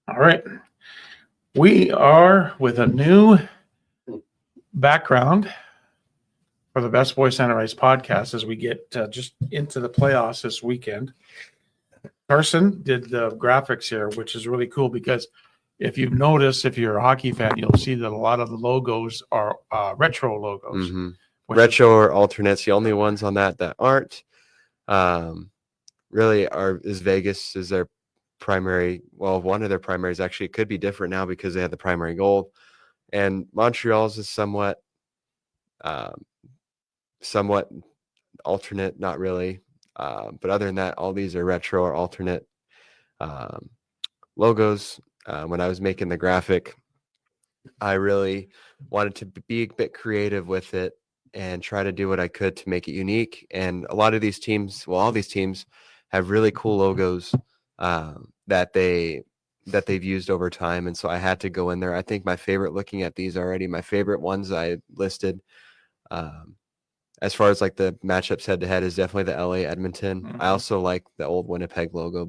All right. We are with a new background for the Best Voice Center Ice podcast as we get just into the playoffs this weekend. Carson did the graphics here, which is really cool because if you've noticed, if you're a hockey fan, you'll see that a lot of the logos are retro logos. Mm-hmm. Retro or alternates. The only ones on that aren't really is Vegas is their primary. Well, one of their primaries actually. It could be different now because they had the primary gold, and Montreal's is somewhat alternate, not really. But other than that, all these are retro or alternate logos. When I was making the graphic, I really wanted to be a bit creative with it and try to do what I could to make it unique. And a lot of these teams, well, all these teams have really cool logos that they've used over time. And so I had to go in there. I think my favorite, looking at these already, my favorite ones I listed as far as like the matchups head to head is definitely the LA Edmonton. Mm-hmm. I also like the old Winnipeg logo,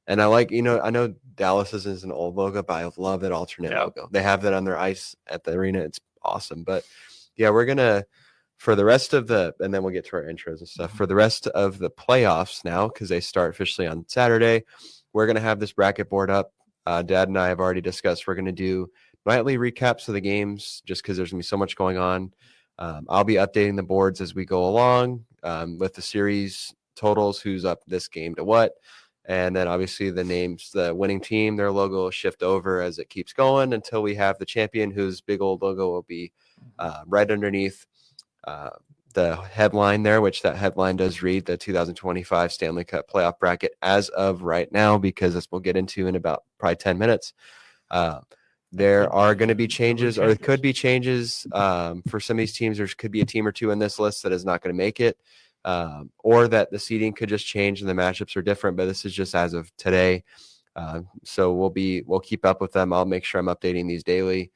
and I like, I know Dallas is an old logo, but I love that alternate logo. They have that on their ice at the arena. It's awesome. But yeah, we're going to, for the rest of and then we'll get to our intros and stuff. For the rest of the playoffs now, because they start officially on Saturday, we're going to have this bracket board up. Dad and I have already discussed we're going to do nightly recaps of the games just because there's going to be so much going on. I'll be updating the boards as we go along with the series totals, who's up this game to what. And then obviously the names, the winning team, their logo will shift over as it keeps going until we have the champion, whose big old logo will be right underneath the headline there, which that headline does read the 2025 Stanley Cup Playoff bracket as of right now, because as we'll get into in about probably 10 minutes. There are going to be changes, or there could be changes for some of these teams. There could be a team or two in this list that is not going to make it. Or that the seeding could just change and the matchups are different, but this is just as of today. So we'll keep up with them. I'll make sure I'm updating these daily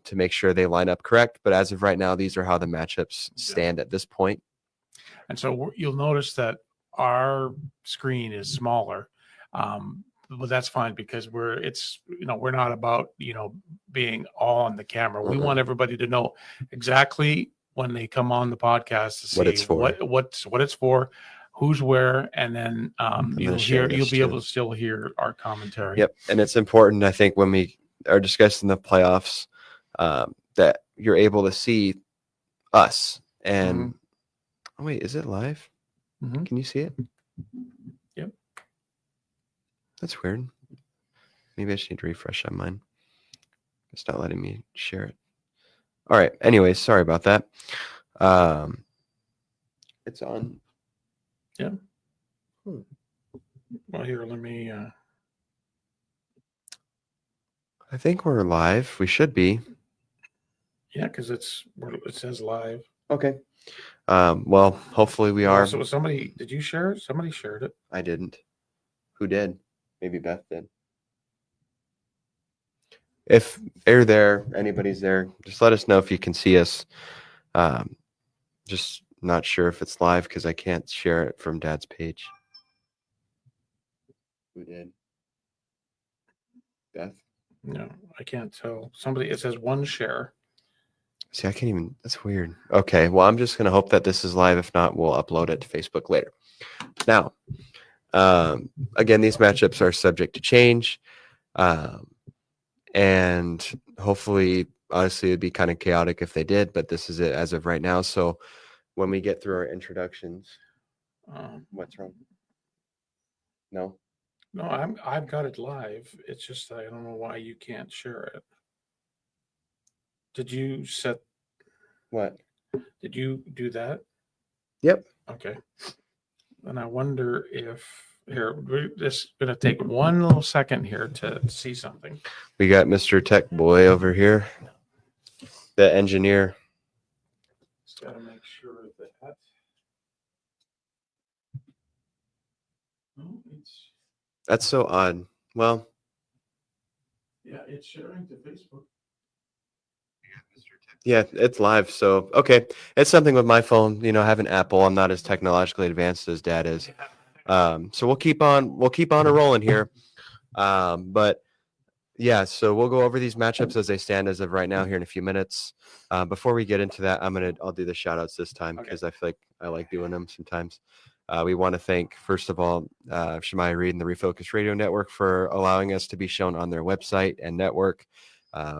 to make sure they line up correct. But as of right now, these are how the matchups stand at this point. And so you'll notice that our screen is smaller. But that's fine because we're not about, being all on the camera. We want everybody to know exactly when they come on the podcast to see what it's for, who's where, and then you'll be able to still hear our commentary. Yep. And it's important, I think, when we are discussing the playoffs, that you're able to see us. And wait, is it live? Mm-hmm. Can you see it? Yep. That's weird. Maybe I just need to refresh on mine. It's not letting me share it. All right. Anyways, sorry about that. It's on. Yeah. Well, here, let me. I think we're live. We should be. Yeah, because it says live. Okay. Well, hopefully we are. So did you share it? Somebody shared it. I didn't. Who did? Maybe Beth did. If you're there, anybody's there, just let us know if you can see us. Just not sure if it's live because I can't share it from Dad's page. Who did? Beth? No, I can't tell. It says one share. See, I can't even. That's weird. Okay, well, I'm just going to hope that this is live. If not, we'll upload it to Facebook later. Now, again, these matchups are subject to change. And hopefully, honestly, it'd be kind of chaotic if they did, but this is it as of right now. So when we get through our introductions, what's wrong? No, I've got it live. It's just I don't know why you can't share it. Did you set what? Did you do that? Yep. Okay. And I wonder if we're just going to take one little second here to see something. We got Mr. Tech Boy over here, the engineer. Just got to make sure that. That's so odd. Well. Yeah, it's sharing to Facebook. Yeah, it's live. So, okay. It's something with my phone, I have an Apple. I'm not as technologically advanced as Dad is. So we'll keep on a rolling here. But yeah, so we'll go over these matchups as they stand as of right now here in a few minutes. Before we get into that, I'll do the shout outs this time because I feel like I like doing them sometimes. We want to thank, first of all, Shemai Reed and the Refocused Radio Network for allowing us to be shown on their website and network.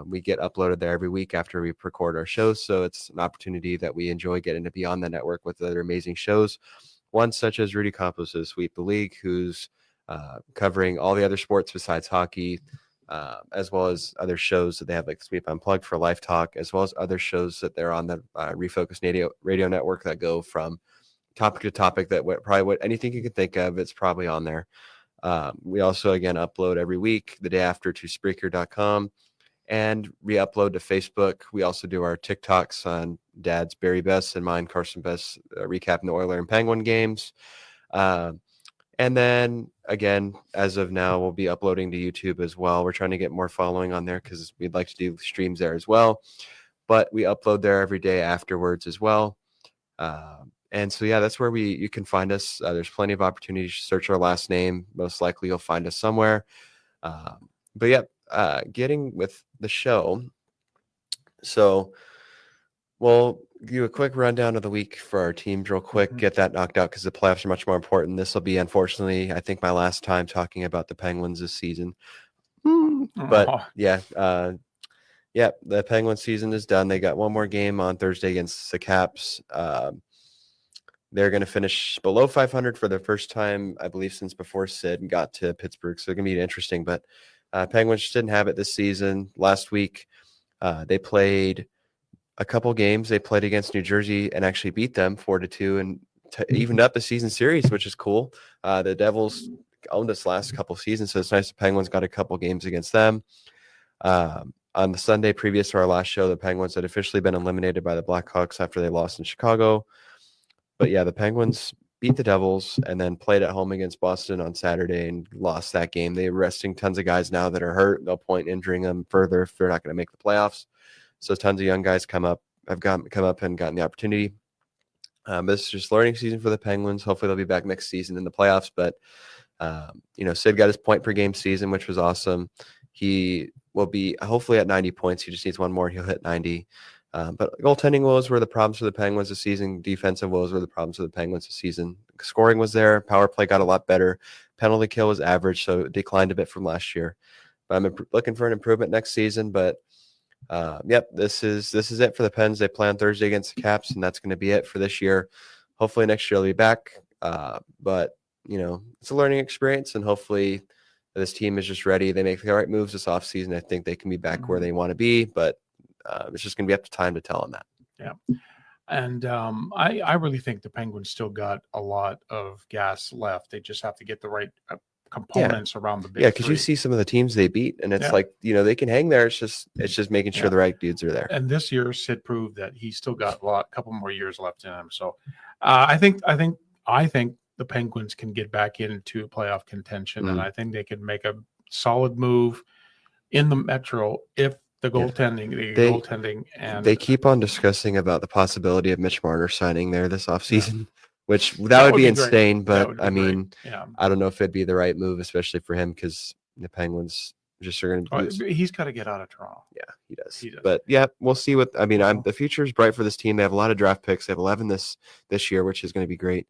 We get uploaded there every week after we record our shows, so it's an opportunity that we enjoy getting to be on the network with other amazing shows. One such as Rudy Campos' Sweep the League, who's covering all the other sports besides hockey, as well as other shows that they have, like Sweep Unplugged for Life Talk, as well as other shows that they're on the Refocused Radio Network that go from topic to topic that anything you can think of, it's probably on there. We also, again, upload every week, the day after, to Spreaker.com and re-upload to Facebook. We also do our TikToks on Dad's Barry Besse and mine, Carson Besse, recapping the Oiler and Penguin games. And then, again, as of now, we'll be uploading to YouTube as well. We're trying to get more following on there because we'd like to do streams there as well. But we upload there every day afterwards as well. And so, yeah, that's where you can find us. There's plenty of opportunities to search our last name. Most likely you'll find us somewhere. But, yeah, getting with the show. So we'll do a quick rundown of the week for our teams real quick, get that knocked out because the playoffs are much more important. This will be, unfortunately, I think my last time talking about the Penguins this season. But, yeah, the Penguin season is done. They got one more game on Thursday against the Caps. They're going to finish below 500 for the first time, I believe, since before Sid got to Pittsburgh. So it's going to be interesting. But Penguins just didn't have it this season. Last week, they played a couple games. They played against New Jersey and actually beat them 4-2 and evened up the season series, which is cool. The Devils owned us last couple seasons, so it's nice the Penguins got a couple games against them. On the Sunday previous to our last show, the Penguins had officially been eliminated by the Blackhawks after they lost in Chicago. But, yeah, the Penguins beat the Devils and then played at home against Boston on Saturday and lost that game. They're resting tons of guys now that are hurt. No point injuring them further if they're not going to make the playoffs. So tons of young guys come up and gotten the opportunity. This is just learning season for the Penguins. Hopefully they'll be back next season in the playoffs. But, Sid got his point per game season, which was awesome. He will be hopefully at 90 points. He just needs one more. He'll hit 90. But goaltending woes were the problems for the Penguins this season. Defensive woes were the problems for the Penguins this season. Scoring was there. Power play got a lot better. Penalty kill was average, so it declined a bit from last year. But I'm looking for an improvement next season. But, this is it for the Pens. They play on Thursday against the Caps, and that's going to be it for this year. Hopefully next year they'll be back. But, it's a learning experience, and hopefully this team is just ready. They make the right moves this offseason. I think they can be back where they want to be, but it's just going to be up to time to tell on that. Yeah. And I really think the Penguins still got a lot of gas left. They just have to get the right components around the big because you see some of the teams they beat, and it's like, they can hang there. It's just making sure the right dudes are there. And this year, Sid proved that he's still got a couple more years left in him. So I think the Penguins can get back into playoff contention, and I think they can make a solid move in the Metro if the goaltending, and they keep on discussing about the possibility of Mitch Marner signing there this offseason, which that would be insane. But I mean, I don't know if it'd be the right move, especially for him, because the Penguins just are going to lose. He's got to get out of Toronto. Yeah, he does. But yeah, we'll see the future is bright for this team. They have a lot of draft picks. They have 11 this year, which is going to be great.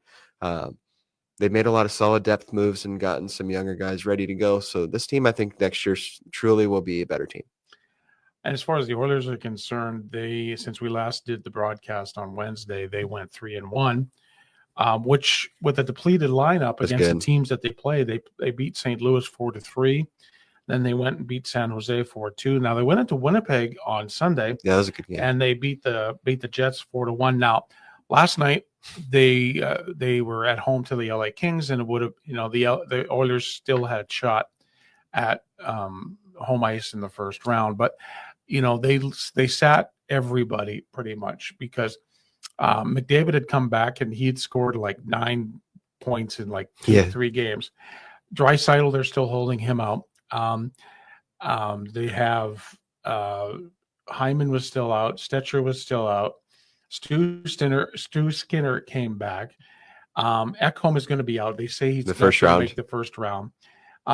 They've made a lot of solid depth moves and gotten some younger guys ready to go. So this team, I think next year truly will be a better team. And as far as the Oilers are concerned, since we last did the broadcast on Wednesday, they went 3-1, which with a depleted lineup against the teams that they play, they beat St. Louis 4-3. Then they went and beat San Jose 4-2. Now they went into Winnipeg on Sunday. Yeah, that was a good game. And they beat the Jets 4-1. Now, last night they were at home to the LA Kings, and it would have, the Oilers still had a shot at home ice in the first round, but they sat everybody pretty much because McDavid had come back and he had scored like 9 points in like 3 games. Draisaitl, they're still holding him out. They have Hyman was still out. Stetcher was still out. Stu Skinner came back. Ekholm is going to be out. They say he's the first round. Make the first round.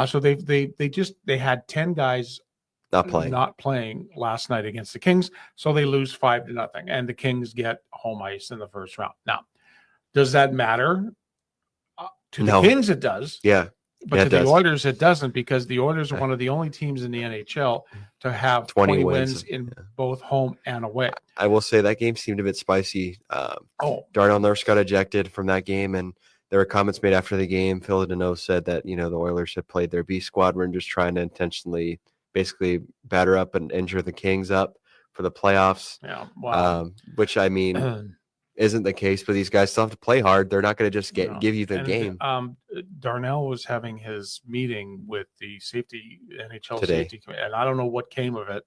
So they had 10 guys Not playing. not playing last night against the Kings, so they lose 5-0, and the Kings get home ice in the first round. Now, does that matter? To the No. Kings, it does. Yeah. But Yeah, to it the does. Oilers, it doesn't, because the Oilers are one of the only teams in the NHL to have 20 wins in both home and away. I will say that game seemed a bit spicy. Darnell Nurse got ejected from that game, and there were comments made after the game. Phil Deneau said that, the Oilers had played their B squad and just trying to intentionally basically batter up and injure the Kings up for the playoffs. Yeah, wow. Which, I mean, isn't the case, but these guys still have to play hard. They're not going to just give you the game. Darnell was having his meeting with the NHL today. safety committee, and I don't know what came of it.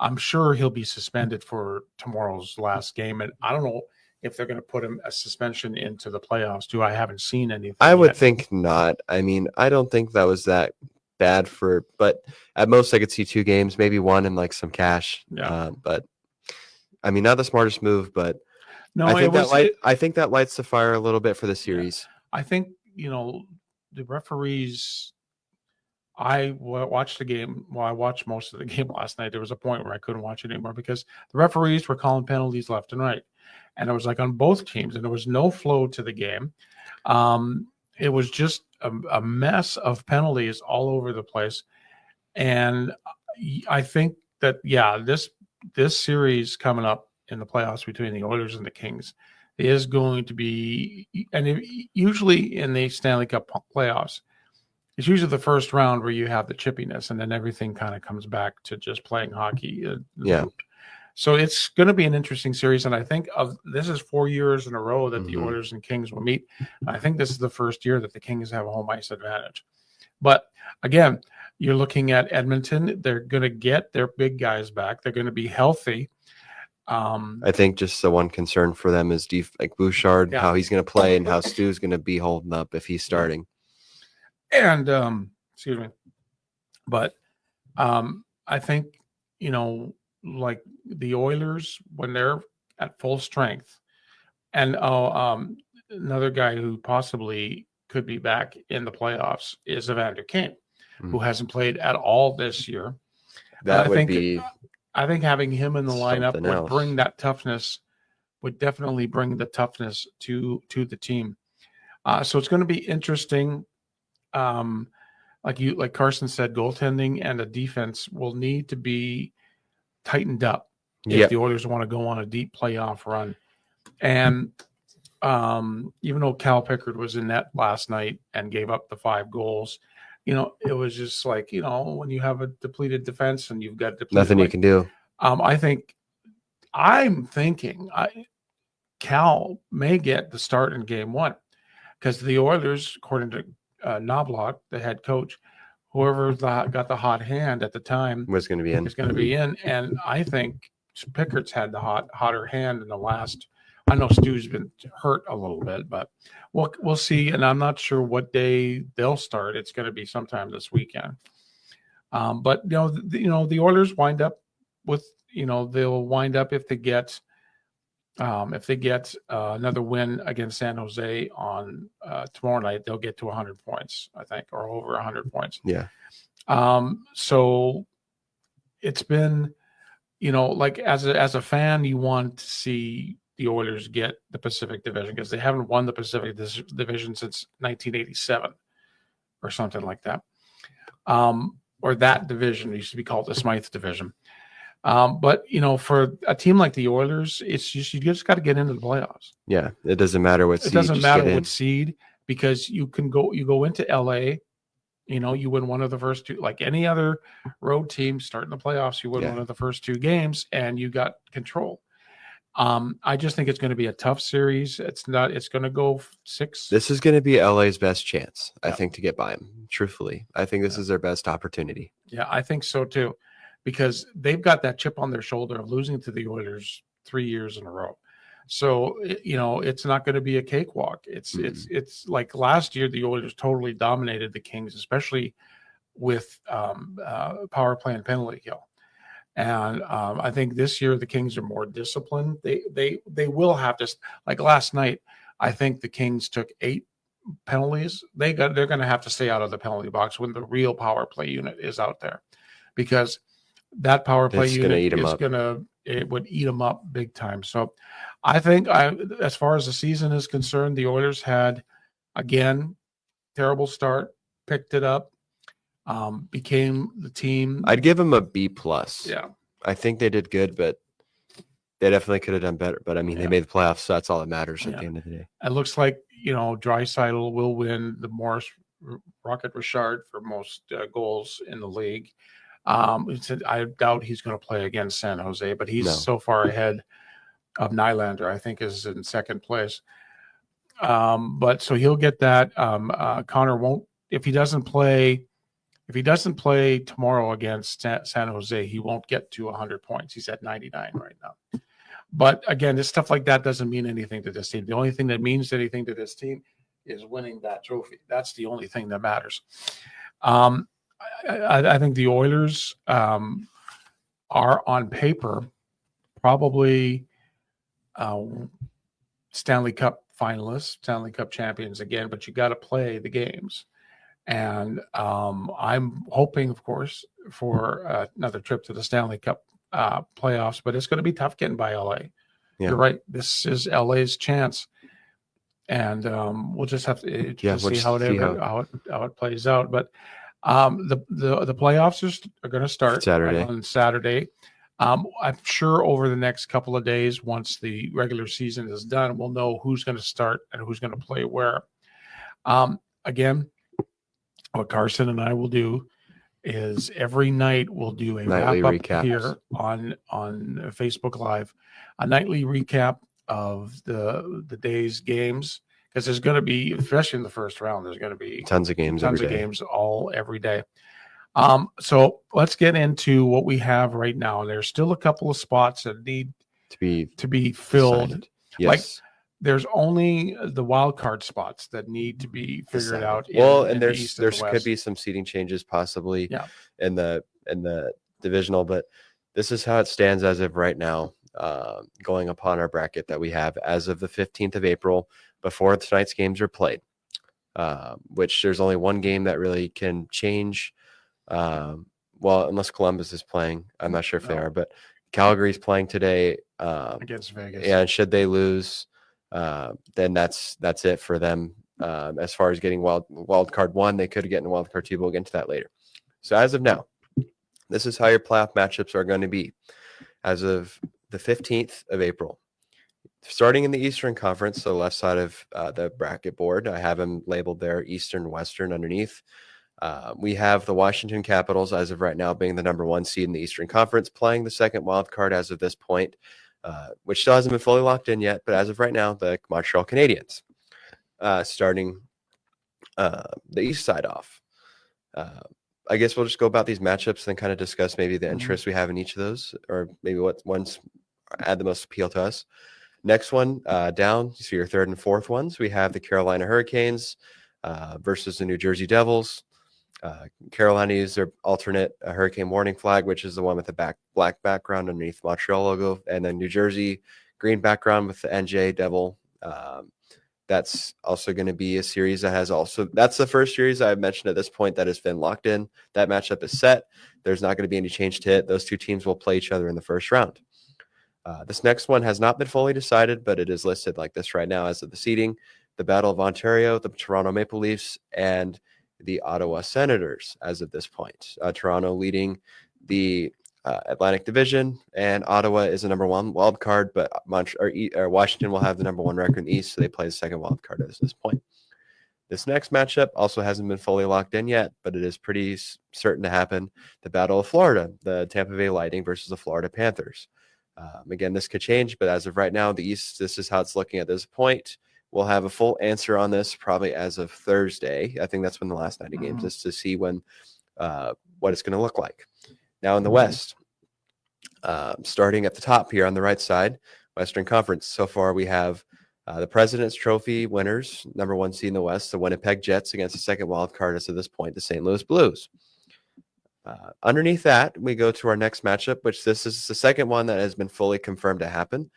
I'm sure he'll be suspended for tomorrow's last game, and I don't know if they're going to put him a suspension into the playoffs too. I haven't seen anything. I would think not. I mean, I don't think that was that bad but at most I could see 2 games, maybe 1 and like some cash. Yeah. But I mean, not the smartest move, but no, I think that lights the fire a little bit for the series. Yeah. I think, the referees. I watched the game. Well, I watched most of the game last night. There was a point where I couldn't watch it anymore because the referees were calling penalties left and right. And it was like on both teams, and there was no flow to the game. It was just a mess of penalties all over the place. And I think that, this series coming up in the playoffs between the Oilers and the Kings is going to be, and usually in the Stanley Cup playoffs, it's usually the first round where you have the chippiness, and then everything kind of comes back to just playing hockey. Yeah. So it's going to be an interesting series, and I think this is 4 years in a row that the Oilers and Kings will meet. I think this is the first year that the Kings have a home ice advantage. But again, you're looking at Edmonton. They're going to get their big guys back. They're going to be healthy. I think just the one concern for them is like Bouchard, how he's going to play, and how Stu's going to be holding up if he's starting. And excuse me, but I think, like the Oilers, when they're at full strength, and another guy who possibly could be back in the playoffs is Evander Kane, who hasn't played at all this year. That would be. I think having him in the lineup would bring that toughness. Would definitely bring the toughness to the team. So it's going to be interesting. Like Carson said, goaltending and the defense will need to be tightened up if the Oilers want to go on a deep playoff run. And even though Cal Pickard was in net last night and gave up the 5 goals, it was just like, when you have a depleted defense and you've got nothing you can do. I'm thinking Cal may get the start in game 1, because the Oilers, according to Knobloch, the head coach, whoever got the hot hand at the time was going to be in. Is going to be in, and I think Pickard's had the hotter hand in the last. I know Stu's been hurt a little bit, but we'll see. And I'm not sure what day they'll start. It's going to be sometime this weekend. But the Oilers wind up with they'll wind up if they get another win against San Jose on tomorrow night, they'll get to 100 points, I think, or over 100 points. Yeah. So it's been, like as a fan, you want to see the Oilers get the Pacific Division, because they haven't won the Pacific Division since 1987 or something like that. Or that division used to be called the Smythe Division. But for a team like the Oilers, it's just, you just got to get into the playoffs. Yeah, it doesn't matter what seed. It doesn't matter what seed, because you go into LA, you win one of the first 2, like any other road team starting the playoffs, you win one of the first 2 games and you got control. I just think it's going to be a tough series. It's going to go 6. This is going to be LA's best chance, I think, to get by them. Truthfully, I think this is their best opportunity. Yeah, I think so too, because they've got that chip on their shoulder of losing to the Oilers 3 years in a row. So, it's not going to be a cakewalk. It's like last year, the Oilers totally dominated the Kings, especially with power play and penalty kill. And I think this year the Kings are more disciplined. They will have to, like last night, I think the Kings took 8 penalties, they're going to have to stay out of the penalty box when the real power play unit is out there, because that power play It's gonna unit eat 'em is up. it would eat them up big time. So I think as far as the season is concerned, the Oilers had, again, terrible start, picked it up, became the team. I'd give them a B plus. Yeah. I think they did good, but they definitely could have done better. But I mean, they made the playoffs, so that's all that matters at the end of the day. It looks like, Draisaitl will win the Morris Rocket Richard for most goals in the league. I doubt he's going to play against San Jose, but he's so far ahead of Nylander, I think, is in second place. But so he'll get that. Connor won't, if he doesn't play tomorrow against San Jose, he won't get to 100 points. He's at 99 right now. But again, this stuff like that doesn't mean anything to this team. The only thing that means anything to this team is winning that trophy. That's the only thing that matters. I think the Oilers are on paper probably Stanley Cup finalists, Stanley Cup champions again, but you got to play the games. And I'm hoping, of course, for another trip to the Stanley Cup playoffs, but it's going to be tough getting by LA. Yeah. You're right. This is LA's chance. And we'll just have to see how it plays out. But the playoffs are going to start on Saturday. I'm sure over the next couple of days, once the regular season is done, we'll know who's going to start and who's going to play where. Again, what Carson and I will do is every night we'll do a wrap-up here on Facebook Live, a nightly recap of the day's games, because there's going to be, especially in the first round, there's going to be tons of games every day. So let's get into what we have right now. There's still a couple of spots that need to be filled. Yes. Like there's only the wild card spots that need to be figured out. And there could be some seating changes possibly in the divisional, but this is how it stands as of right now, going upon our bracket that we have as of the 15th of April before tonight's games are played, which there's only one game that really can change. Well, unless Columbus is playing, I'm not sure if they are, but Calgary's playing today against Vegas. Yeah, and should they lose, then that's it for them. As far as getting wild card 1, they could get in wild card 2. We'll get into that later. So as of now, this is how your playoff matchups are going to be as of the 15th of April. Starting in the Eastern Conference, so left side of the bracket board, I have them labeled there, Eastern, Western underneath. We have the Washington Capitals as of right now being the number 1 seed in the Eastern Conference, playing the second wild card as of this point, which still hasn't been fully locked in yet. But as of right now, the Montreal Canadiens starting the East side off. I guess we'll just go about these matchups and kind of discuss maybe the interest we have in each of those, or maybe what ones add the most appeal to us. Next one down, so your third and fourth ones, we have the Carolina Hurricanes versus the New Jersey Devils. Carolina used their alternate hurricane warning flag, which is the one with the black background underneath Montreal logo, and then New Jersey green background with the NJ Devil. That's also going to be a series that's the first series I've mentioned at this point that has been locked in. That matchup is set. There's not going to be any change to it. Those two teams will play each other in the first round. This next one has not been fully decided, but it is listed like this right now as of the seeding. The Battle of Ontario, the Toronto Maple Leafs, and the Ottawa Senators as of this point. Toronto leading the Atlantic Division, and Ottawa is the number 1 wild card, but Washington will have the number 1 record in the East, so they play the second wild card at this point. This next matchup also hasn't been fully locked in yet, but it is pretty certain to happen. The Battle of Florida, the Tampa Bay Lightning versus the Florida Panthers. Again, this could change, but as of right now, the East, this is how it's looking at this point. We'll have a full answer on this probably as of Thursday. I think that's when the last night of games is, to see when what it's going to look like. Now in the West, starting at the top here on the right side, Western Conference. So far we have the President's Trophy winners, number 1 seed in the West, the Winnipeg Jets against the second wild card as of this point, the St. Louis Blues. Underneath that, we go to our next matchup, which this is the second one that has been fully confirmed to happen,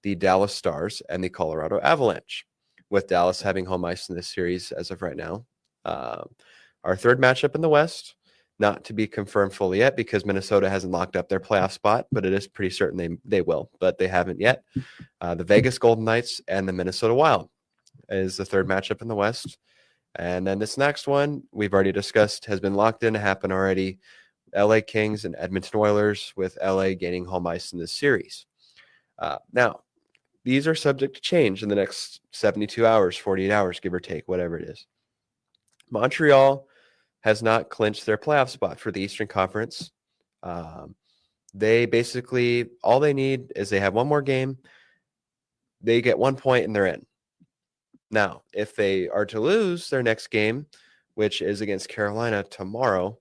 the Dallas Stars and the Colorado Avalanche. with Dallas having home ice in this series as of right now. Our third matchup in the West, not to be confirmed fully yet because Minnesota hasn't locked up their playoff spot, but it is pretty certain they will, but they haven't yet. The Vegas Golden Knights and the Minnesota Wild is the third matchup in the West. And then this next one we've already discussed has been locked in to happen already. LA Kings and Edmonton Oilers, with LA gaining home ice in this series. Now, these are subject to change in the next 72 hours, 48 hours, give or take, whatever it is. Montreal has not clinched their playoff spot for the Eastern Conference. They basically, all they need is they have one more game. They get 1 point and they're in. Now, if they are to lose their next game, which is against Carolina tomorrow,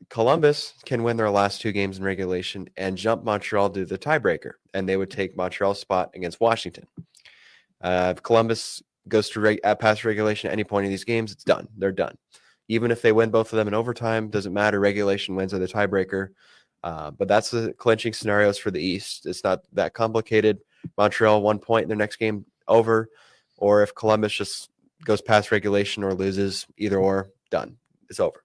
Columbus can win their last two games in regulation and jump Montreal to the tiebreaker, and they would take Montreal's spot against Washington. If Columbus goes to past regulation at any point in these games, it's done. They're done. Even if they win both of them in overtime, doesn't matter. Regulation wins are the tiebreaker. But that's the clinching scenarios for the East. It's not that complicated. Montreal 1 point in their next game, over. Or if Columbus just goes past regulation or loses, either or, done. It's over.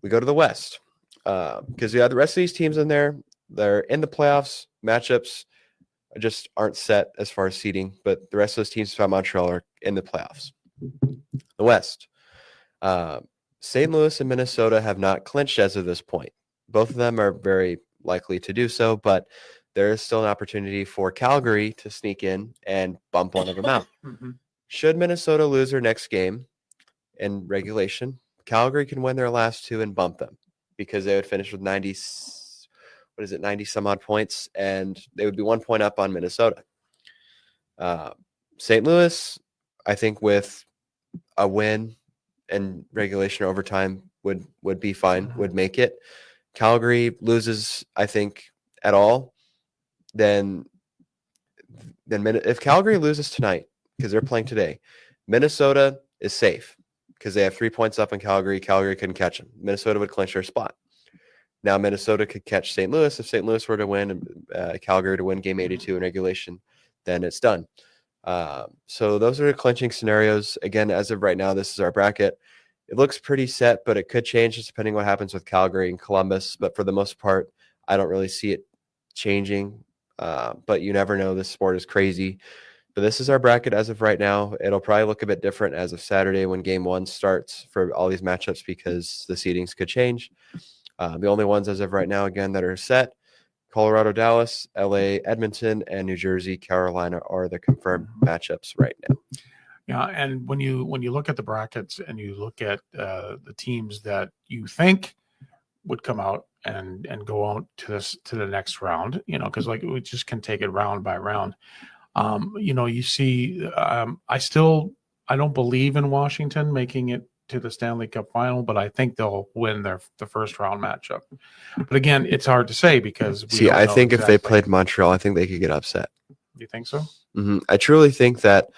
We go to the West because the rest of these teams in there, they're in the playoffs. Matchups just aren't set as far as seeding, but the rest of those teams from Montreal are in the playoffs. The West, St. Louis and Minnesota have not clinched as of this point. Both of them are very likely to do so, but there is still an opportunity for Calgary to sneak in and bump one of them out. Should Minnesota lose their next game in regulation, Calgary can win their last two and bump them because they would finish with 90 some odd points, and they would be 1 point up on Minnesota. St. Louis, I think with a win and regulation overtime would be fine, would make it. Calgary loses, I think, at all, then if Calgary loses tonight, because they're playing today, Minnesota is safe because they have 3 points up on Calgary. Calgary couldn't catch them. Minnesota would clinch their spot. Now Minnesota could catch St. Louis. If St. Louis were to win, Calgary to win game 82 in regulation, then it's done. So those are the clinching scenarios. Again, as of right now, this is our bracket. It looks pretty set, but it could change just depending what happens with Calgary and Columbus. But for the most part, I don't really see it changing. But you never know. This sport is crazy. But this is our bracket as of right now. It'll probably look a bit different as of Saturday when game one starts for all these matchups because the seedings could change. The only ones as of right now, again, that are set, Colorado, Dallas, LA, Edmonton, and New Jersey, Carolina are the confirmed matchups right now. Yeah, and when you look at the brackets and you look at the teams that you think would come out and go on to the next round, because like we just can take it round by round. You see, I don't believe in Washington making it to the Stanley Cup final, but I think they'll win the first round matchup. But again, it's hard to say because I think if they played Montreal, I think they could get upset. You think so? Mm-hmm. I truly think that.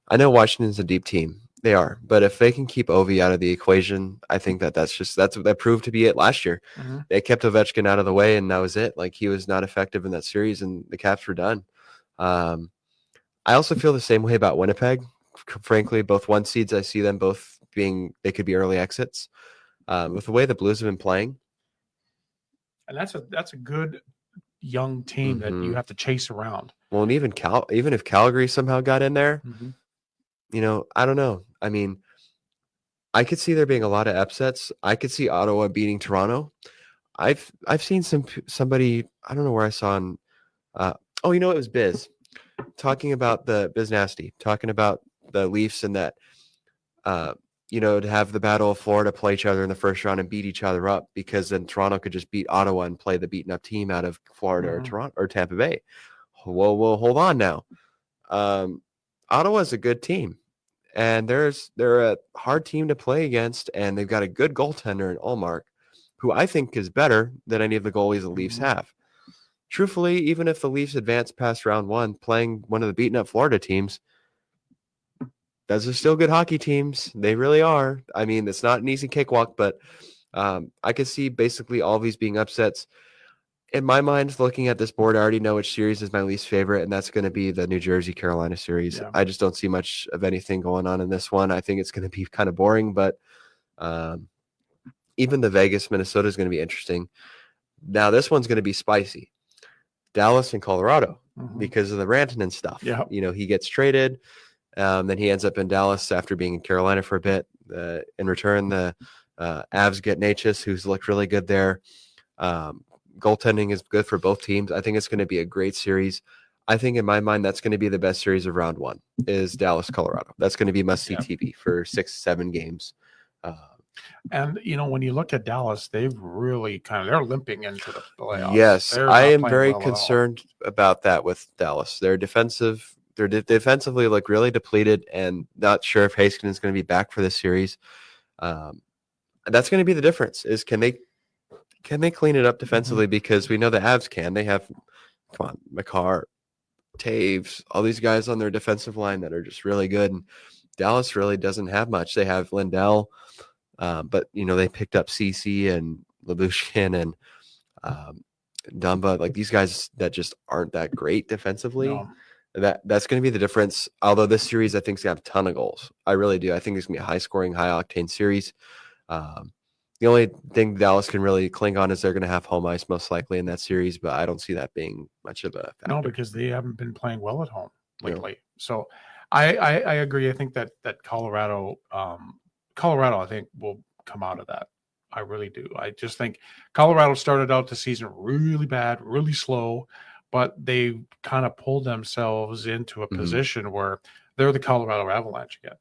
I know Washington's a deep team. They are, but if they can keep Ovi out of the equation, I think that proved to be it last year. Mm-hmm. They kept Ovechkin out of the way, and that was it. Like, he was not effective in that series, and the Caps were done. I also feel the same way about Winnipeg. Frankly, both one seeds, I see them both they could be early exits. With the way the Blues have been playing, and that's a good young team that you have to chase around. Well, and even if Calgary somehow got in there, I don't know. I mean, I could see there being a lot of upsets. I could see Ottawa beating Toronto. I've seen somebody, I don't know where I saw on, it was Biz talking about Biz Nasty, talking about the Leafs and that, to have the Battle of Florida play each other in the first round and beat each other up because then Toronto could just beat Ottawa and play the beaten up team out of Florida or Toronto or Tampa Bay. Well, hold on now. Ottawa's a good team, and they're a hard team to play against, and they've got a good goaltender in Ullmark, who I think is better than any of the goalies the Leafs have. Truthfully, even if the Leafs advance past round one, playing one of the beaten up Florida teams, those are still good hockey teams. They really are. I mean, it's not an easy cakewalk, but I could see basically all these being upsets. in my mind, looking at this board, I already know which series is my least favorite, and that's going to be the New Jersey Carolina series. Yeah. I just don't see much of anything going on in this one. I think it's going to be kind of boring, but even the Vegas Minnesota is going to be interesting. Now this one's going to be spicy. Dallas and Colorado because of the Rantanen stuff. Yeah. He gets traded. Then he ends up in Dallas after being in Carolina for a bit. In return, the Avs get Natchez, who's looked really good there. Goaltending is good for both teams. I think it's going to be a great series. I think in my mind, that's going to be the best series of round one is Dallas, Colorado. That's going to be must-see TV for 6-7 games. And, when you look at Dallas, they've really they're limping into the playoffs. Yes, I am very concerned about that with Dallas. They're defensively look really depleted and not sure if Haskin is going to be back for this series. That's going to be the difference is can they clean it up defensively? Because we know the Avs can. They have, Makar, Taves, all these guys on their defensive line that are just really good. And Dallas really doesn't have much. They have Lindell, but they picked up CC and Labushkin and Dumba, like these guys that just aren't that great defensively. No. That's going to be the difference. Although this series, I think, is going to have a ton of goals. I really do. I think it's going to be a high-scoring, high-octane series. The only thing Dallas can really cling on is they're going to have home ice most likely in that series, but I don't see that being much of a factor. No, because they haven't been playing well at home lately. No. So I agree. I think that Colorado, I think, will come out of that. I really do. I just think Colorado started out the season really bad, really slow, but they kind of pulled themselves into a position where they're the Colorado Avalanche again.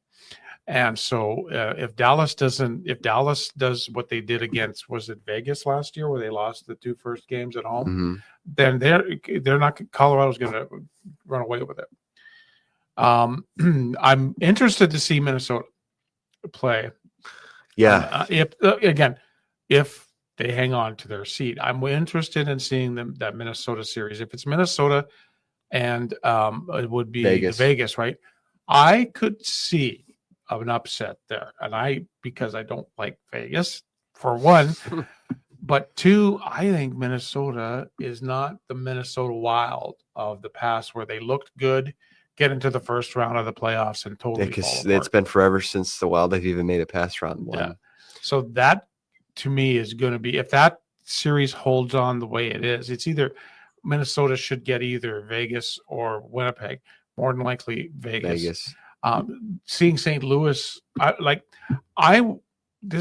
And so if Dallas does what they did against, was it Vegas last year where they lost the 2 first games at home, then they're not, Colorado's going to run away with it. I'm interested to see Minnesota play. Yeah. If they hang on to their seat, I'm interested in seeing that Minnesota series. If it's Minnesota and it would be Vegas, right? I could see an upset there. And because I don't like Vegas, for one, but two, I think Minnesota is not the Minnesota Wild of the past where they looked good, get into the first round of the playoffs and totally fall apart. It's been forever since the Wild have even made it past round one. Yeah. So that, to me, is going to be, if that series holds on the way it is, it's either Minnesota should get either Vegas or Winnipeg. More than likely Vegas. Seeing St. Louis, this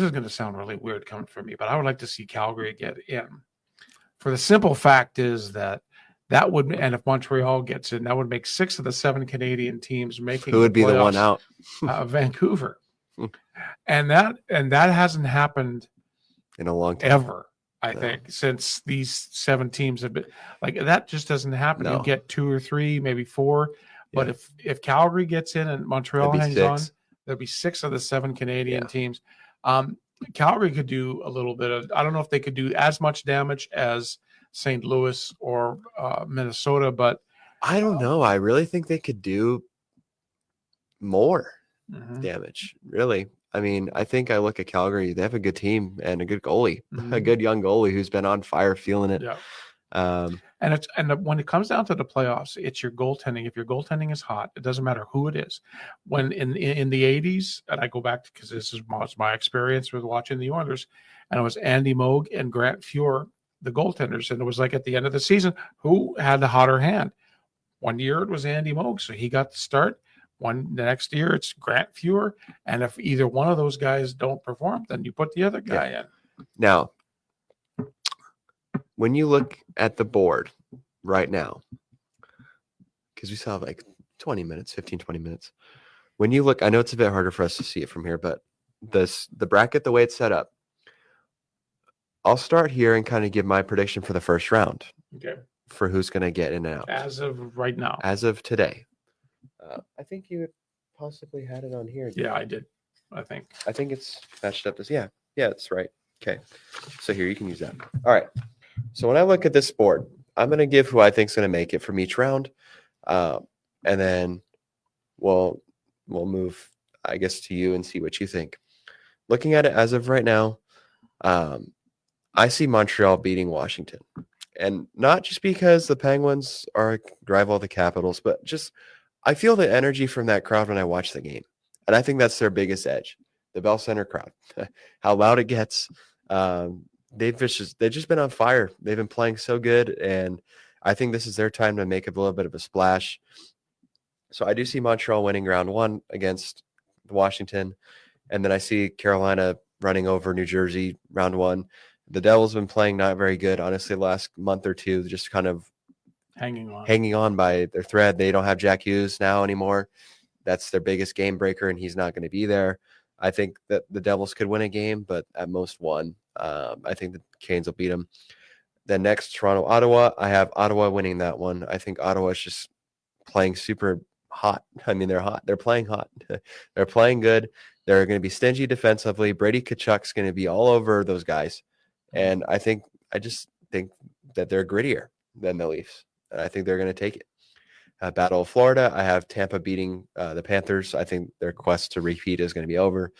is going to sound really weird coming from me, but I would like to see Calgary get in. For the simple fact is that would, and if Montreal gets in, that would make 6 of the 7 Canadian teams making. Who would be the one out? Vancouver, and that hasn't happened in a long time ever. I think since these 7 teams have been like that, just doesn't happen. No. You get 2 or 3, maybe 4. But if Calgary gets in and Montreal hangs on, there'll be 6 of the 7 Canadian teams. Calgary could do a little bit of, I don't know if they could do as much damage as St. Louis or Minnesota, but I don't know. I really think they could do more damage. Really. I mean, I think I look at Calgary, they have a good team and a good goalie, a good young goalie who's been on fire, feeling it. Yeah. And when it comes down to the playoffs, it's your goaltending. If your goaltending is hot, it doesn't matter who it is. When in the 80s, and I go back because this was my experience with watching the Oilers, and it was Andy Moog and Grant Fuhr, the goaltenders, and it was like at the end of the season, who had the hotter hand? One year it was Andy Moog, so he got the start. The next year it's Grant Fuhr, and if either one of those guys don't perform, then you put the other guy in. Now, when you look at the board right now, because we still have like 20 minutes, 20 minutes. When you look, I know it's a bit harder for us to see it from here, but the bracket, the way it's set up, I'll start here and kind of give my prediction for the first round. Okay. For who's going to get in and out. As of right now. As of today. I think you possibly had it on here. Yeah, I did. I think it's matched up. Yeah, that's right. Okay. So here, you can use that. All right. So when I look at this board, I'm going to give who I think is going to make it from each round. And then we'll move, I guess, to you and see what you think. Looking at it as of right now, I see Montreal beating Washington. And not just because the Penguins are a rival of the Capitals, but just I feel the energy from that crowd when I watch the game. And I think that's their biggest edge, the Bell Center crowd, how loud it gets. They've just been on fire. They've been playing so good, and I think this is their time to make a little bit of a splash. So I do see Montreal winning round one against Washington, and then I see Carolina running over New Jersey round one. The Devils have been playing not very good, honestly, the last month or two, just kind of hanging on by their thread. They don't have Jack Hughes now anymore. That's their biggest game breaker, and he's not going to be there. I think that the Devils could win a game, but at most one. I think the Canes will beat them. Then next, Toronto, Ottawa. I have Ottawa winning that one. I think Ottawa is just playing super hot. I mean, they're hot. They're playing hot. They're playing good. They're going to be stingy defensively. Brady Tkachuk's going to be all over those guys. And I just think that they're grittier than the Leafs. And I think they're going to take it. Battle of Florida. I have Tampa beating the Panthers. I think their quest to repeat is going to be over.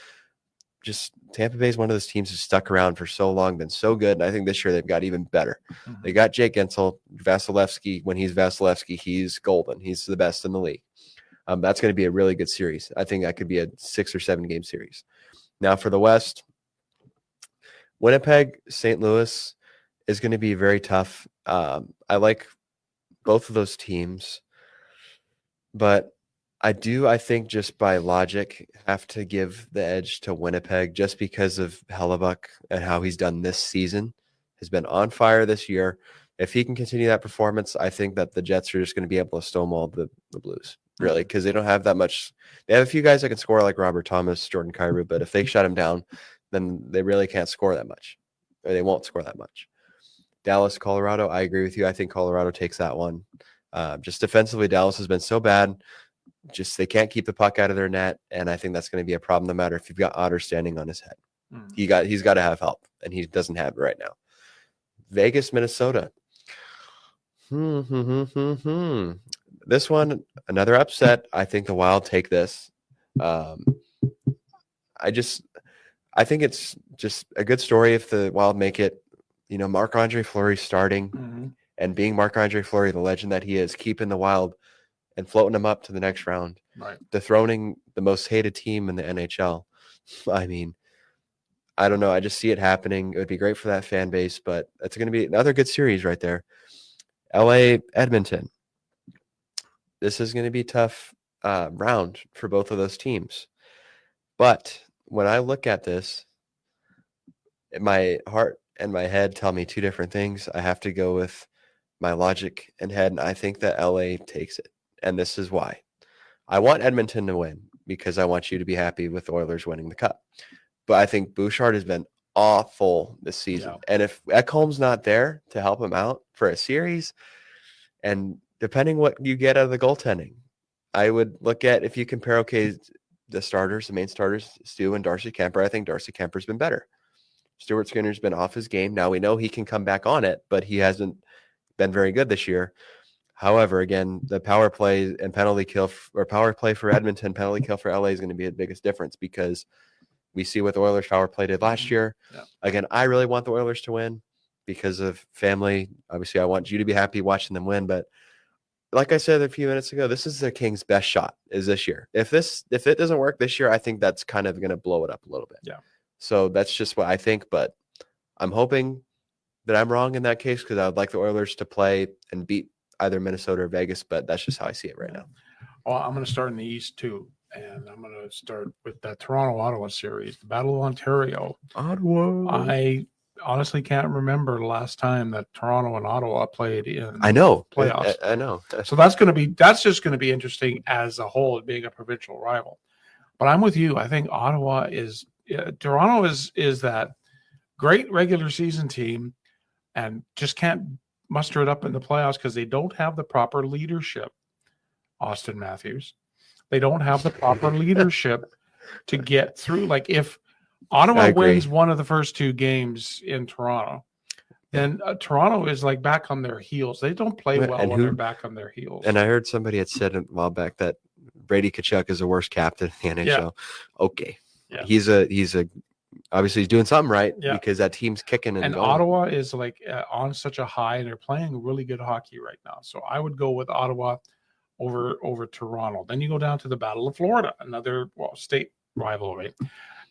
Just Tampa Bay is one of those teams who's stuck around for so long, been so good. And I think this year they've got even better. Mm-hmm. They got Jake Gensel, Vasilevsky. When he's Vasilevsky, he's golden. He's the best in the league. That's going to be a really good series. I think that could be a 6 or 7 game series. Now for the West, Winnipeg, St. Louis is going to be very tough. I like both of those teams, but I think just by logic, have to give the edge to Winnipeg just because of Hellebuck and how he's done this season. Has been on fire this year. If he can continue that performance, I think that the Jets are just going to be able to stonewall the Blues, really, because they don't have that much. They have a few guys that can score like Robert Thomas, Jordan Kyrou, but if they shut him down, then they really can't score that much, or they won't score that much. Dallas, Colorado, I agree with you. I think Colorado takes that one. Just defensively, Dallas has been so bad. Just they can't keep the puck out of their net, and I think that's going to be a problem no matter if you've got Otter standing on his head. He's got to have help, and he doesn't have it right now. Vegas, Minnesota. This one, another upset. I think the Wild take this. I think it's just a good story if the Wild make it. You know, Marc-Andre Fleury starting and being Marc-Andre Fleury, the legend that he is, keeping the Wild and floating them up to the next round. Right. Dethroning the most hated team in the NHL. I mean, I don't know. I just see it happening. It would be great for that fan base, but it's going to be another good series right there. LA, Edmonton. This is going to be a tough round for both of those teams. But when I look at this, my heart and my head tell me two different things. I have to go with my logic and head, and I think that LA takes it. And this is why. I want Edmonton to win because I want you to be happy with the Oilers winning the Cup. But I think Bouchard has been awful this season. Yeah. And if Ekholm's not there to help him out for a series, and depending what you get out of the goaltending, I would look at if you compare, the starters, the main starters, Stu and Darcy Kemper, I think Darcy Kemper's been better. Stuart Skinner's been off his game. Now we know he can come back on it, but he hasn't been very good this year. However, again, the power play and penalty kill, or power play for Edmonton, penalty kill for LA is going to be the biggest difference because we see what the Oilers power play did last year. Yeah. Again, I really want the Oilers to win because of family. Obviously, I want you to be happy watching them win. But like I said a few minutes ago, this is the Kings' best shot is this year. If it doesn't work this year, I think that's kind of going to blow it up a little bit. Yeah. So that's just what I think. But I'm hoping that I'm wrong in that case because I would like the Oilers to play and beat either Minnesota or Vegas. But that's just how I see it right now. Well, I'm going to start in the East too. And I'm going to start with that Toronto-Ottawa series, the Battle of Ontario. Ottawa. I honestly can't remember the last time that Toronto and Ottawa played in playoffs. I know. So that's just going to be interesting as a whole, being a provincial rival. But I'm with you. I think Toronto is that great regular season team and just can't muster it up in the playoffs because they don't have the proper leadership. Austin Matthews. They don't have the proper leadership to get through. Like if Ottawa wins one of the first two games in Toronto, then Toronto is like back on their heels. They don't play well when they're back on their heels. And I heard somebody had said a while back that Brady Tkachuk is the worst captain in the NHL. Yeah. Okay. Yeah. He's a Obviously, he's doing something right Yeah. because that team's kicking and going. Ottawa is like on such a high, and they're playing really good hockey right now. So I would go with Ottawa over Toronto. Then you go down to the Battle of Florida, another state rivalry.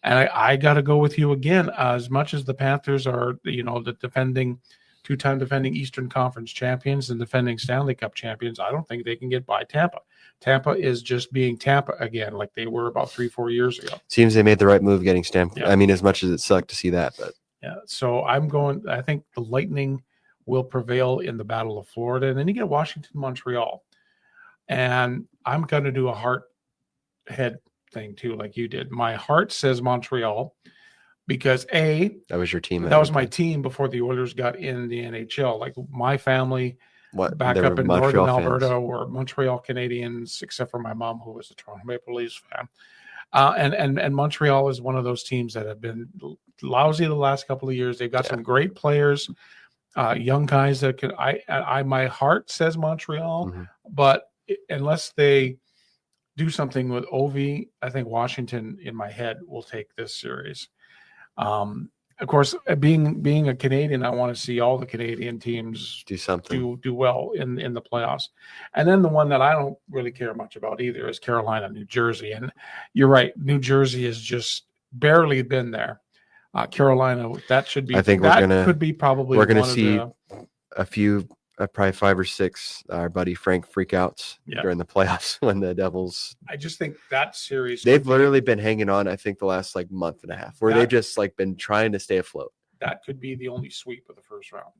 And I got to go with you again. As much as the Panthers are, the two-time defending Eastern Conference champions and defending Stanley Cup champions, I don't think they can get by Tampa. Tampa is just being Tampa again, like they were about 3-4 years ago. Seems they made the right move getting Stamp. Yeah. I mean, as much as it sucked to see that, but yeah. So I think the Lightning will prevail in the Battle of Florida, and then you get Washington, Montreal, and I'm going to do a heart head thing too, like you did. My heart says Montreal because that was your team. That was my team before the Oilers got in the NHL. Like my family back up in Montreal northern Alberta were Montreal Canadiens, except for my mom, who was a Toronto Maple Leafs fan. And Montreal is one of those teams that have been lousy the last couple of years. They've got some great players, young guys that can. My heart says Montreal, but unless they do something with Ovi, I think Washington in my head will take this series. Of course, being a Canadian, I want to see all the Canadian teams do something, do well in the playoffs. And then the one that I don't really care much about either is Carolina, New Jersey. And you're right, New Jersey has just barely been there. Carolina, that should be. I think we're gonna see a few. Probably 5 or 6 our buddy Frank freakouts during the playoffs when the Devils. I just think that series they've literally been hanging on. I think the last month and a half where they've just been trying to stay afloat. That could be the only sweep of the first round,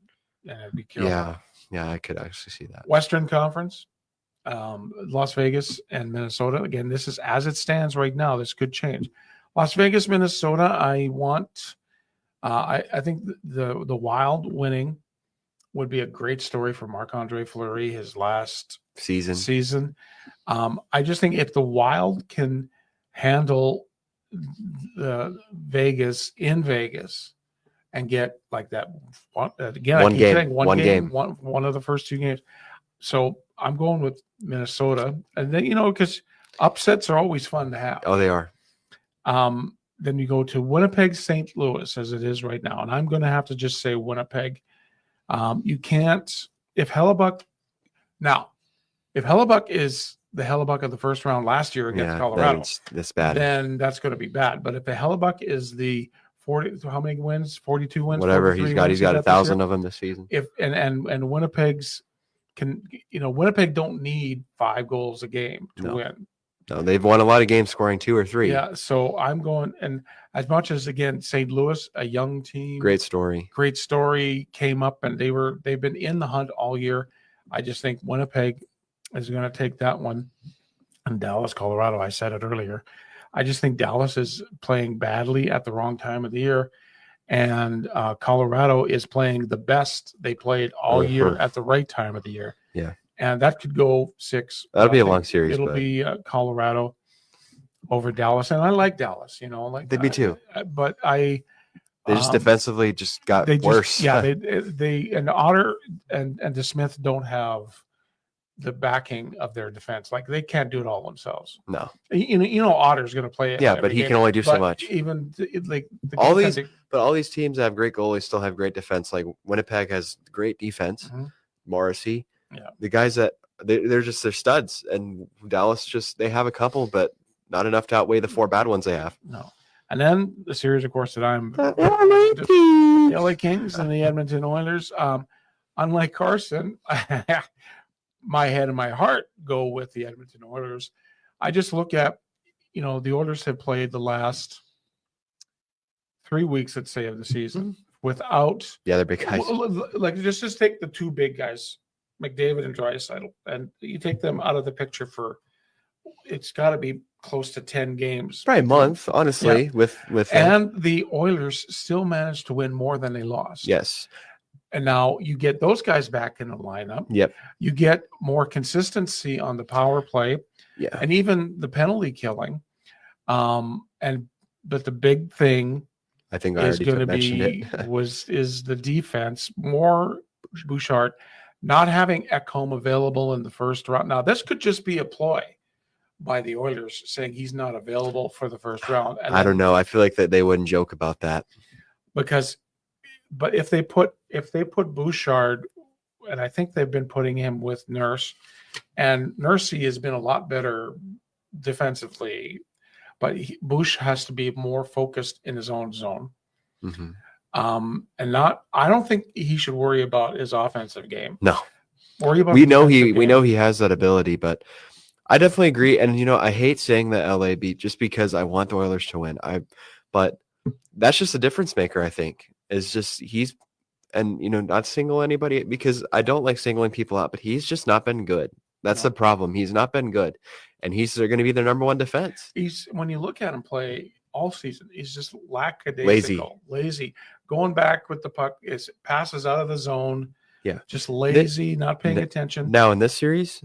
and it'd be Carolina. Yeah, I could actually see that. Western Conference, Las Vegas and Minnesota. Again, this is as it stands right now. This could change. Las Vegas, Minnesota. I think the Wild winning would be a great story for Marc-Andre Fleury, his last season. I just think if the Wild can handle the Vegas in Vegas and get like that one of the first 2 games. So I'm going with Minnesota, and then because upsets are always fun to have. Oh, they are. Then you go to Winnipeg, St. Louis, as it is right now, and I'm going to have to just say Winnipeg. You can't if Hellebuck is the Hellebuck of the first round last year against Colorado, that's bad. Then that's going to be bad. But if the Hellebuck is the 40, how many wins? 42 wins. Whatever he's got 1,000 of them this season. If and Winnipeg's Winnipeg don't need 5 goals a game to win. No, they've won a lot of games scoring 2 or 3. Yeah, so I'm going, and as much as again St. Louis, a young team, great story, came up and they've been in the hunt all year. I just think Winnipeg is going to take that one. And Dallas, Colorado, I said it earlier. I just think Dallas is playing badly at the wrong time of the year, and Colorado is playing the best they played all year at the right time of the year. Yeah. And that could go 6. That'll be a long series. It'll be Colorado over Dallas, and I like Dallas. Me too. But they just defensively just got worse. They and Otter and DeSmith don't have the backing of their defense. Like they can't do it all themselves. No. Otter's going to play it. Yeah, but he can only do so much. Even all these teams that have great goalies still have great defense. Like Winnipeg has great defense. Mm-hmm. Morrissey. Yeah. The guys that they're studs, and Dallas they have a couple, but not enough to outweigh the 4 bad ones they have. No. And then the series, of course, that I'm the LA Kings and the Edmonton Oilers. Unlike Carson, my head and my heart go with the Edmonton Oilers. I just look at, the Oilers have played the last 3 weeks, let's say, of the season without the other big guys. Like just take the 2 big guys, McDavid and Draisaitl, and you take them out of the picture for, it's got to be close to 10 games. Probably a month, honestly, with and the Oilers still managed to win more than they lost. Yes. And now you get those guys back in the lineup. Yep. You get more consistency on the power play. Yeah. And even the penalty killing. But the big thing I think I already mentioned it. is the defense. More Bouchard not having Ekholm available in the first round. Now this could just be a ploy by the Oilers saying he's not available for the first round. And I don't know. I feel like that they wouldn't joke about that. But if they put Bouchard, and I think they've been putting him with Nurse, and Nursey has been a lot better defensively, but Bush has to be more focused in his own zone. Mm-hmm. I don't think he should worry about his offensive game. No, we know he has that ability, but I definitely agree. And I hate saying that LA beat just because I want the Oilers to win. But that's just a difference maker. I think is just not single anybody because I don't like singling people out, but he's just not been good. That's the problem. He's not been good, and they're going to be their number one defense. When you look at him play all season, he's just lackadaisical, lazy. Going back with the puck, passes out of the zone. Yeah, just lazy, not paying attention. Now in this series,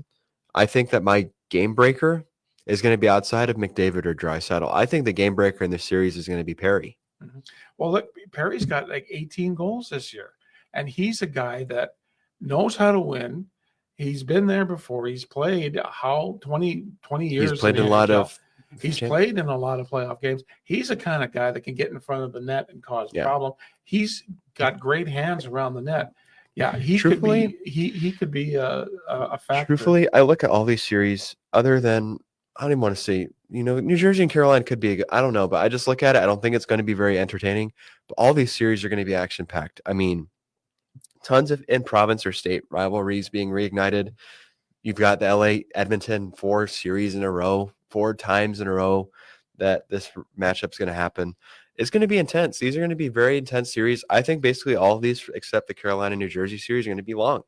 I think that my game breaker is going to be outside of McDavid or Draisaitl. I think the game breaker in this series is going to be Perry. Mm-hmm. Well, look, Perry's got like 18 goals this year, and he's a guy that knows how to win. He's been there before. He's played 20 years. He's played in a lot of. He's played in a lot of playoff games. He's the kind of guy that can get in front of the net and cause a problem. He's got great hands around the net. Yeah, he could be a factor. Truthfully, I look at all these series. Other than I don't even want to say, New Jersey and Carolina could be. I don't know, but I just look at it. I don't think it's going to be very entertaining. But all these series are going to be action packed. I mean, tons of in province or state rivalries being reignited. You've got the LA Edmonton 4 times in a row that this matchup's going to happen. It's going to be intense. These are going to be very intense series. I think basically all of these, except the Carolina-New Jersey series, are going to be long.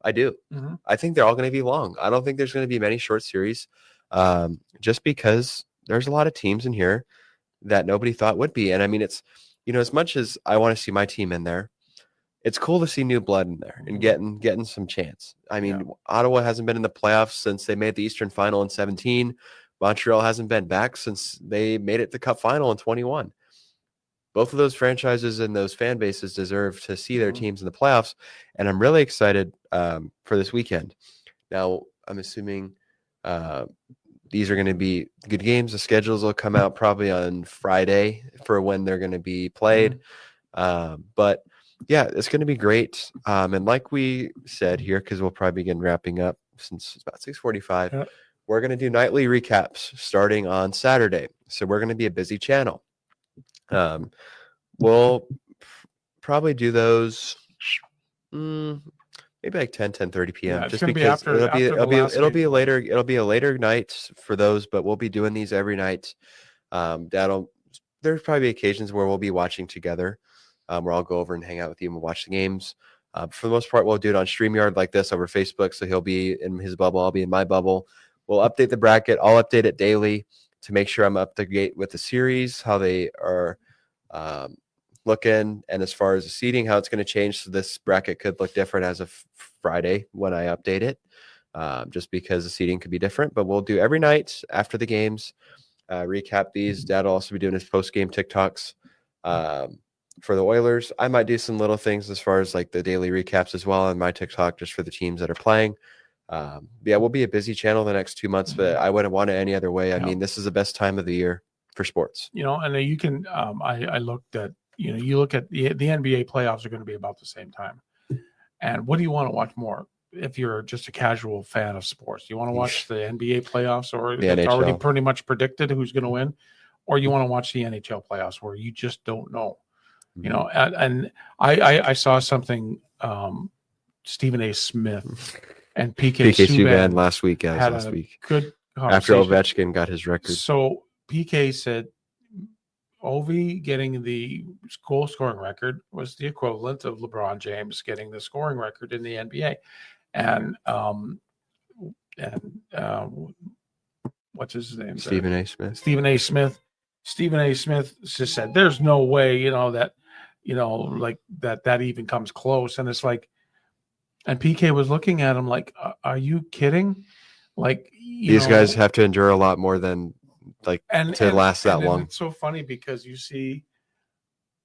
I do. Mm-hmm. I think they're all going to be long. I don't think there's going to be many short series just because there's a lot of teams in here that nobody thought would be. And I mean, it's, as much as I want to see my team in there, it's cool to see new blood in there and getting some chance. I mean, Ottawa hasn't been in the playoffs since they made the Eastern Final in 2017. Montreal hasn't been back since they made it the Cup Final in 2021. Both of those franchises and those fan bases deserve to see their teams in the playoffs, and I'm really excited for this weekend. Now, I'm assuming these are going to be good games. The schedules will come out probably on Friday for when they're going to be played. But yeah, it's going to be great. And like we said here, because we'll probably begin wrapping up since it's about 6:45, we're going to do nightly recaps starting on Saturday. So we're going to be a busy channel. We'll probably do those maybe like 10:30 p.m. just because it'll be a later night for those, but we'll be doing these every night. There's probably occasions where we'll be watching together. Where I'll go over and hang out with you and we'll watch the games. For the most part, we'll do it on StreamYard like this over Facebook. So he'll be in his bubble. I'll be in my bubble. We'll update the bracket. I'll update it daily to make sure I'm up to date with the series, how they are looking, and as far as the seating, how it's going to change. So this bracket could look different as of Friday when I update it, just because the seating could be different. But we'll do every night after the games, recap these. Dad will also be doing his post-game TikToks. For the Oilers, I might do some little things as far as like the daily recaps as well on my TikTok, just for the teams that are playing. We'll be a busy channel the next 2 months, but I wouldn't want it any other way. I mean, this is the best time of the year for sports. And you can, I looked at, you look at the NBA playoffs are going to be about the same time. And what do you want to watch more? If you're just a casual fan of sports, do you want to watch the NBA playoffs, or it's already pretty much predicted who's going to win? Or you want to watch the NHL playoffs where you just don't know? And I saw something, Stephen A. Smith and PK Subban last week. Good after Ovechkin got his record. So PK said Ovi getting the goal scoring record was the equivalent of LeBron James getting the scoring record in the NBA. And what's his name? Stephen A. Smith. Stephen A. Smith just said, "There's no way, that even comes close." And it's like, and PK was looking at him like, "Are you kidding?" Like, these guys have to endure a lot more than last that long. It's so funny because you see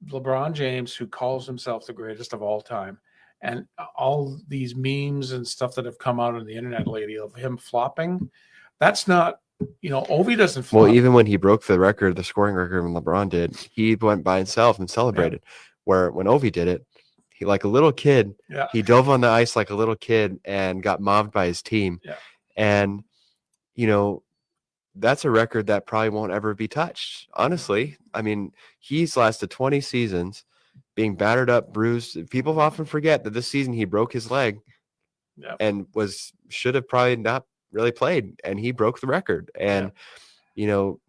LeBron James, who calls himself the greatest of all time, and all these memes and stuff that have come out on the internet lately of him flopping. That's not Ovi doesn't Well, flop. even when he broke the record, the scoring record when LeBron did, he went by himself and celebrated. Where when Ovi did it, he like a little kid, he dove on the ice like a little kid and got mobbed by his team. Yeah. And that's a record that probably won't ever be touched. Honestly, I mean, he's lasted 20 seasons being battered up, bruised. People often forget that this season he broke his leg and should have probably not really played, and he broke the record. And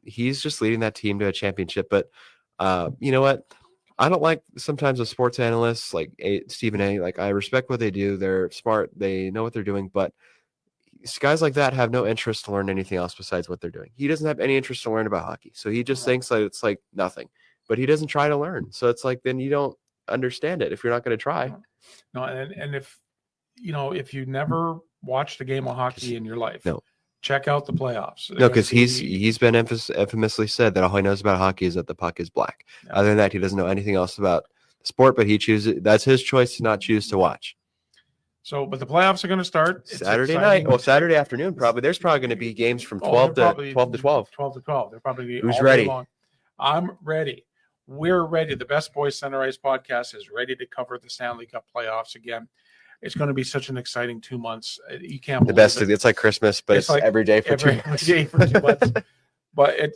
he's just leading that team to a championship. But you know what? I don't like sometimes the sports analysts like Stephen A. Like, I respect what they do. They're smart. They know what they're doing. But guys like that have no interest to learn anything else besides what they're doing. He doesn't have any interest to learn about hockey. So he just thinks that it's like nothing. But he doesn't try to learn. So it's like, then you don't understand it if you're not going to try. No, and if you never watched a game of hockey in your life, check out the playoffs. No, because he's been infamously said that all he knows about hockey is that the puck is black. Yeah. Other than that, he doesn't know anything else about the sport, but he chooses. That's his choice to not choose to watch. So, but the playoffs are going to start Saturday night. Well, Saturday afternoon, probably. There's probably going to be games from 12 to 12. 12 to 12. They're probably Who's ready? I'm ready. We're ready. The Best Boys Center Ice podcast is ready to cover the Stanley Cup playoffs again. It's going to be such an exciting 2 months. You can't believe the best. It. It's like Christmas, but it's like every day for 2 months. Every day for 2 months.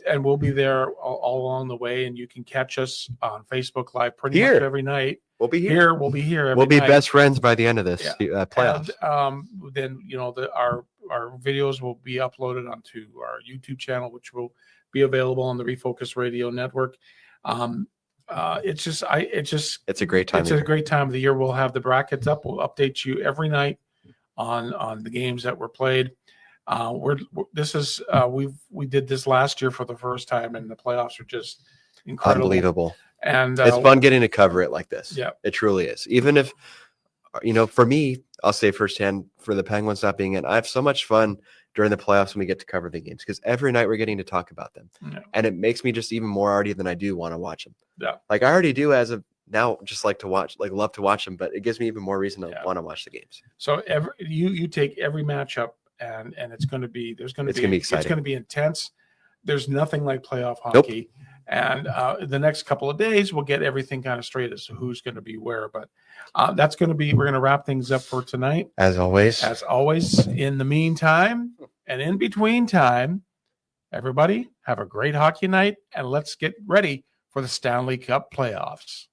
And we'll be there all along the way, and you can catch us on Facebook Live pretty much every night. We'll be here. We'll be here. Every we'll be night. Best friends by the end of this playoffs. And, then our videos will be uploaded onto our YouTube channel, which will be available on the Refocused Radio Network. It's a great time. It's a great time of the year. We'll have the brackets up. We'll update you every night on the games that were played. We did this last year for the first time, and the playoffs are just incredible. Unbelievable. And it's fun getting to cover it like this. Yeah, it truly is. Even if, for me, I'll say firsthand, for the Penguins not being in, I have so much fun during the playoffs when we get to cover the games, because every night we're getting to talk about them. Yeah. And it makes me just even more arty than I do want to watch them. Yeah. Like I already do as of now, just like to watch, like love to watch them, but it gives me even more reason to want to watch the games. So you take every matchup and it's going to be, exciting. It's going to be intense. There's nothing like playoff hockey. Nope. And the next couple of days, we'll get everything kind of straight as to who's going to be where. But we're going to wrap things up for tonight. As always, in the meantime and in between time, everybody have a great hockey night, and let's get ready for the Stanley Cup playoffs.